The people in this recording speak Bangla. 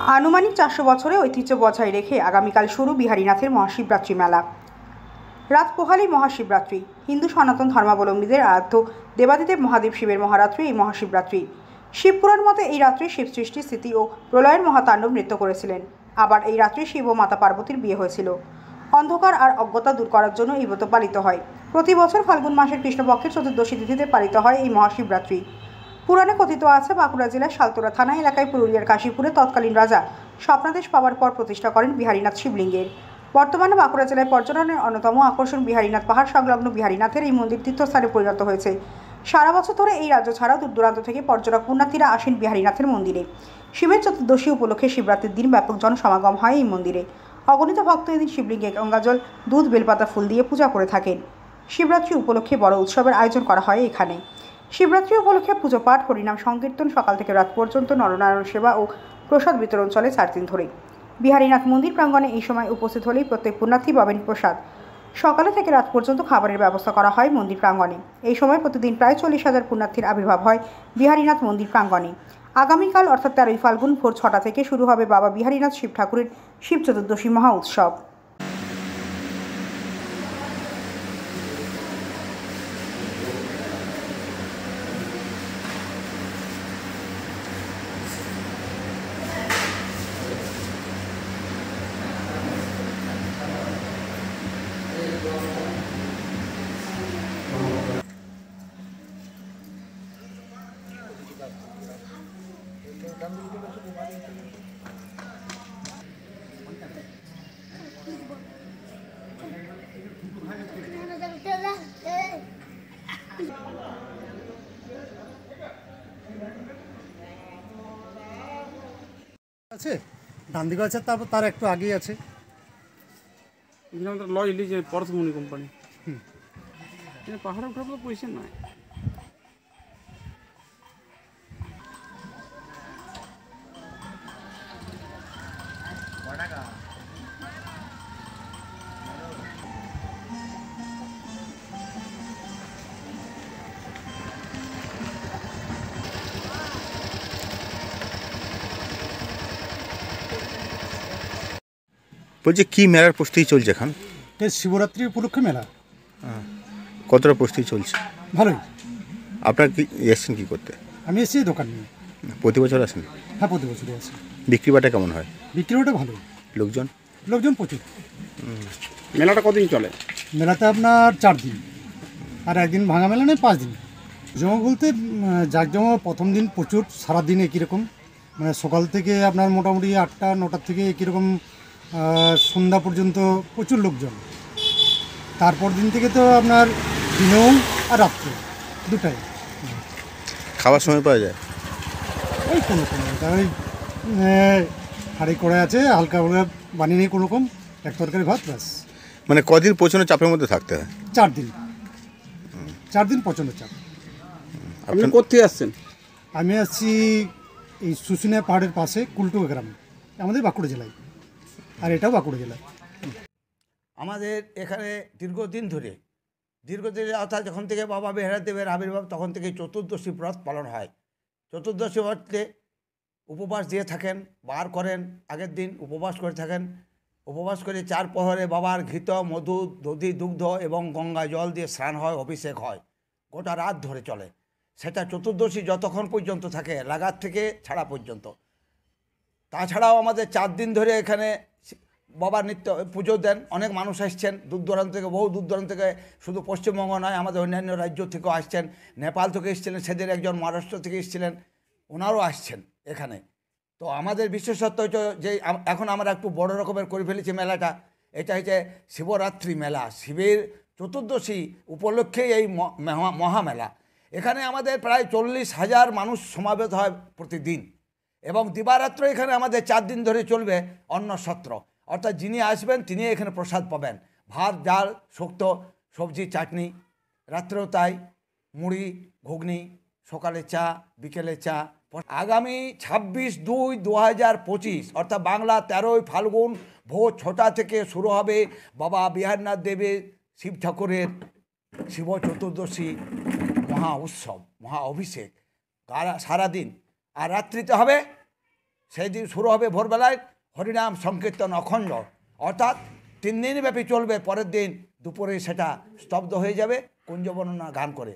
আনুমানিক 400 বছরে ঐতিহ্য বজায় রেখে আগামীকাল শুরু বিহারীনাথের মহাশিবরাত্রি মেলা। রাত পোহালেই মহাশিবরাত্রি। হিন্দু সনাতন ধর্মাবলম্বীদের আরাধ্য দেবাদিদেব মহাদেব শিবের মহারাত্রি এই মহাশিবরাত্রি। শিবপুরাণ মতে এই রাত্রে শিব সৃষ্টি স্থিতি ও প্রলয়ের মহাতাণ্ডব নৃত্য করেছিলেন। আবার এই রাত্রে শিব ও মাতা পার্বতীর বিয়ে হয়েছিল। অন্ধকার আর অজ্ঞতা দূর করার জন্য এই ব্রত পালিত হয়। প্রতি বছর ফাল্গুন মাসের কৃষ্ণপক্ষের চতুর্দশী তিথিতে পালিত হয় এই মহাশিবরাত্রি। পুরাণে কথিত আছে, বাঁকুড়া জেলার শালতোরা থানা এলাকায় পুরুলিয়ার কাশীপুরে তৎকালীন রাজা স্বপ্নাদেশ পাওয়ার পর প্রতিষ্ঠা করেন বিহারীনাথ শিবলিঙ্গের। বর্তমানে বাঁকুড়া জেলায় পর্যটনের অন্যতম আকর্ষণ বিহারীনাথ পাহাড় সংলগ্ন বিহারীনাথের এই মন্দির তীর্থস্থানে পরিণত হয়েছে। সারা বছর ধরে এই রাজ্য ছাড়াও দূর দূরান্ত থেকে পর্যটক পুণ্যার্থীরা আসেন বিহারীনাথের মন্দিরে। শিবের চতুর্দশী উপলক্ষে শিবরাত্রির দিন ব্যাপক জনসমাগম হয় এই মন্দিরে। অগণিত ভক্ত এদিন শিবলিঙ্গে গঙ্গাজল, দুধ, বেলপাতা ফুল দিয়ে পূজা করে থাকেন। শিবরাত্রি উপলক্ষে বড় উৎসবের আয়োজন করা হয় এখানে। শিবরাত্রি উপলক্ষে পুজো পাঠ, হরিনাম সংকীর্তন, সকাল থেকে রাত পর্যন্ত নরনারায়ণ সেবা ও প্রসাদ বিতরণ চলে 4 দিন ধরে। বিহারীনাথ মন্দির প্রাঙ্গণে এই সময় উপস্থিত হলেই প্রত্যেক পুণ্যার্থী পাবেন প্রসাদ। সকালে থেকে রাত পর্যন্ত খাবারের ব্যবস্থা করা হয় মন্দির প্রাঙ্গণে। এই সময় প্রতিদিন প্রায় 40,000 পুণ্যার্থীর আবির্ভাব হয় বিহারীনাথ মন্দির প্রাঙ্গণে। আগামীকাল অর্থাৎ 13ই ফাল্গুন ভোর 6টা থেকে শুরু হবে বাবা বিহারীনাথ শিব ঠাকুরের শিব চতুর্দশী মহা উৎসব। আছে ডান দিকে আছে, তারপর তার একটু আগেই আছে লজ লিজে পরশমণি কোম্পানি। পাহাড়ে উঠার তো পয়সা নাই। বলছি কি মেলার প্রস্তুতি চলছে এখন? এটা শিবরাত্রি উপলক্ষে মেলা। কতটা প্রস্তুতি চলছে? ভালোই। আপনার কি এসছেন কি করতে? আমি এসেছি দোকান নিয়ে। প্রতি বছর আসেন? হ্যাঁ, প্রতি বছরই আসি। বিক্রি বাটা কেমন হয়? বিক্রি বাটা ভালোই। লোকজন প্রচুর। মেলাটা কদিন চলে? মেলাতে আপনার 4 দিন, আর একদিন ভাঙা মেলা নেই, 5 দিন। জমা বলতে জাঁকজমা প্রথম দিন প্রচুর, সারাদিন একই রকম, মানে সকাল থেকে আপনার মোটামুটি 8টা-9টার থেকে একই রকম সন্ধ্যা পর্যন্ত প্রচুর লোকজন। তারপর দিন থেকে তো আপনার দিনেও আর রাত্রে দুটাই খাবার সময় পাওয়া যায়। ওই কোনো ওই হাঁড়ি করে আছে, হালকা হালকা বানিয়ে নিয়ে কোনো রকম এক তরকারি ভাত, ব্যাস। মানে কদিন প্রচণ্ড চাপের মধ্যে থাকতে হয়? 4 দিন। 4 দিন প্রচণ্ড চাপ। আপনি কোথায় আসছেন? আমি আসছি এই শুশুনিয়া পাহাড়ের পাশে কুলটুকা গ্রাম, আমাদের বাঁকুড়া জেলায়, আর এটাও বাঁকুড়া জেলায়। আমাদের এখানে দীর্ঘদিন ধরে অর্থাৎ যখন থেকে বাবা বিহারীদেবের আবির্ভাব তখন থেকে চতুর্দশী ব্রত পালন হয়। চতুর্দশী ব্রতে উপবাস দিয়ে থাকেন, বার করেন, আগের দিন উপবাস করে থাকেন। উপবাস করে 4 প্রহরে বাবার ঘৃত, মধু, দধি, দুগ্ধ এবং গঙ্গা জল দিয়ে স্নান হয়, অভিষেক হয়, গোটা রাত ধরে চলে। সেটা চতুর্দশী যতক্ষণ পর্যন্ত থাকে, লাগাত থেকে ছাড়া পর্যন্ত। তাছাড়াও আমাদের 4 দিন ধরে এখানে বাবার নিত্য পুজো দেন। অনেক মানুষ আসছেন দূর দূরান্ত থেকে, বহু দূর দূরান্ত থেকে, শুধু পশ্চিমবঙ্গ নয়, আমাদের অন্যান্য রাজ্য থেকেও আসছেন। নেপাল থেকে এসেছিলেন, সেদিন একজন মহারাষ্ট্র থেকে এসেছিলেন, ওনারও আসছেন এখানে। তো আমাদের বিশেষত্ব হচ্ছে যে এখন আমরা একটু বড় রকমের করে ফেলেছি মেলাটা। এটা হচ্ছে শিবরাত্রি মেলা, শিবের চতুর্দশী উপলক্ষে এই মহামেলা। এখানে আমাদের প্রায় 40,000 মানুষ সমাবেত হয় প্রতিদিন, এবং দিবারাত্র এখানে আমাদের 4 দিন ধরে চলবে অন্নসত্র, অর্থাৎ যিনি আসবেন তিনি এখানে প্রসাদ পাবেন। ভাত, ডাল, শুক্তো, সবজি, চাটনি, রাত্রেও তাই, মুড়ি, ঘুগনি, সকালে চা, বিকেলে চা। আগামী 26/2/2025 অর্থাৎ বাংলা 13ই ফাল্গুন ভোর 6টা থেকে শুরু হবে বাবা বিহারীনাথ দেবের শিব ঠাকুরের শিব চতুর্দশী মহা উৎসব, মহা অভিষেক। সারাদিন, আর রাত্রিতে হবে সেই দিন শুরু হবে ভোরবেলায় হরিনাম সংকীর্তন অখণ্ড, অর্থাৎ 3 দিনব্যাপী চলবে। পরের দিন দুপুরে সেটা স্তব্ধ হয়ে যাবে কুঞ্জ বর্ণনা গান করে।